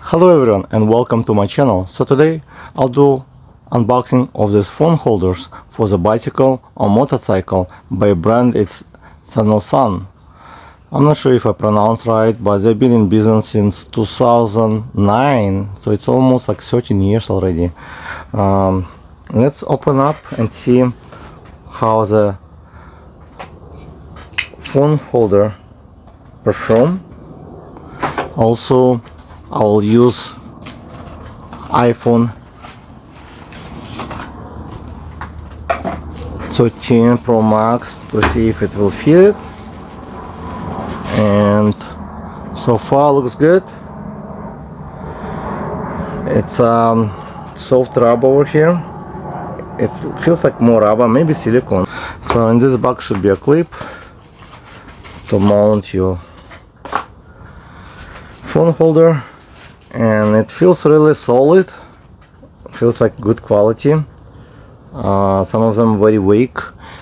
Hello everyone and welcome to my channel. So today I'll do unboxing of these phone holders for the bicycle or motorcycle by brand it's Sanosan. I'm not sure if I pronounce right, but they've been in business since 2009, so it's almost like 13 years already. Let's open up and see how the phone holder perform. Also, I will use iPhone 13 Pro Max to see if it will fit, and so far looks good. It's soft rubber over here. It feels like more rubber, maybe silicone. So in this box should be a clip to mount your phone holder, and it feels really solid, feels like good quality. Some of them very weak,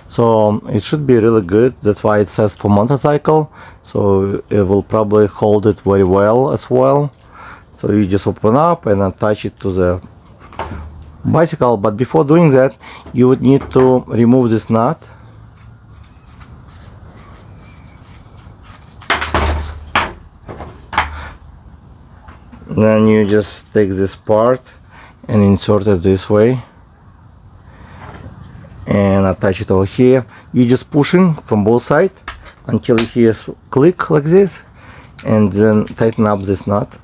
so it should be really good. That's why it says for motorcycle, so it will probably hold it very well as well. So you just open up and attach it to the bicycle, but before doing that you would need to remove this nut. Then you just take this part and insert it this way and attach it over here. You just pushing from both sides until you hear a click like this, and then tighten up this nut.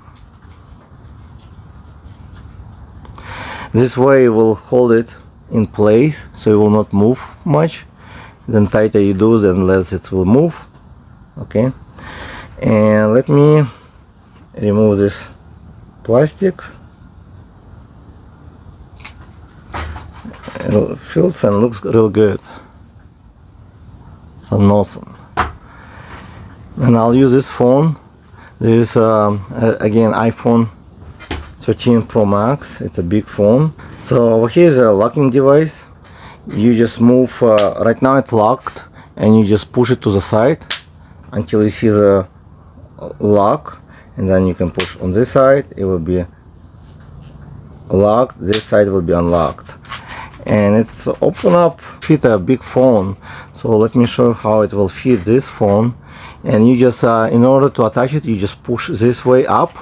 This way it will hold it in place, so it will not move much. Then tighter you do, then less it will move. Okay, and let me remove this plastic. It feels and looks real good. Sanosan. And I'll use this phone. This is again iPhone 13 Pro Max. It's a big phone. So here's a locking device. You just move, right now it's locked, and you just push it to the side until you see the lock, and then you can push on this side, it will be locked, this side will be unlocked, and it's open up, fit a big phone. So let me show you how it will fit this phone. And you just in order to attach it, you just push this way up,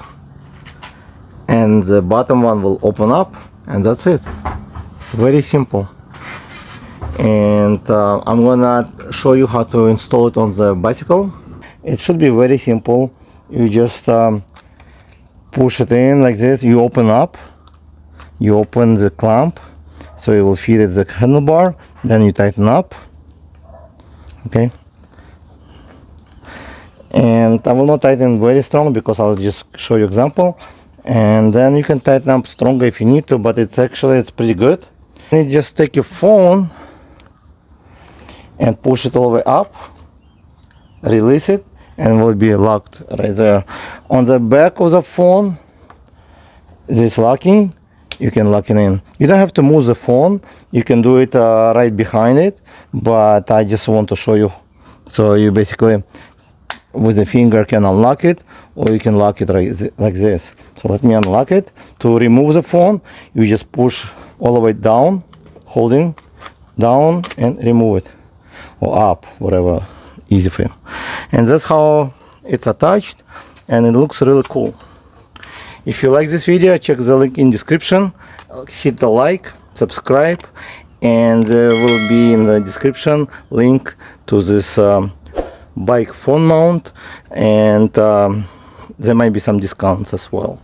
and the bottom one will open up, and that's it. Very simple. And I'm gonna show you how to install it on the bicycle. It should be very simple. You just push it in like this. You open up, you open the clamp, so it will fit at the handlebar. Then you tighten up. Okay, and I will not tighten very strong because I'll just show you example, and then you can tighten up stronger if you need to, but it's pretty good. You just take your phone and push it all the way up, release it, and will be locked right there. On the back of the phone, this locking, you can lock it in. You don't have to move the phone, you can do it right behind it, but I just want to show you. So you basically with the finger can unlock it, or you can lock it like this. So let me unlock it. To remove the phone, you just push all the way down, holding down, and remove it, or up, whatever easy for you. And that's how it's attached, and it looks really cool. If you like this video, check the link in description, hit the like, subscribe, and there will be in the description link to this bike phone mount, and there might be some discounts as well.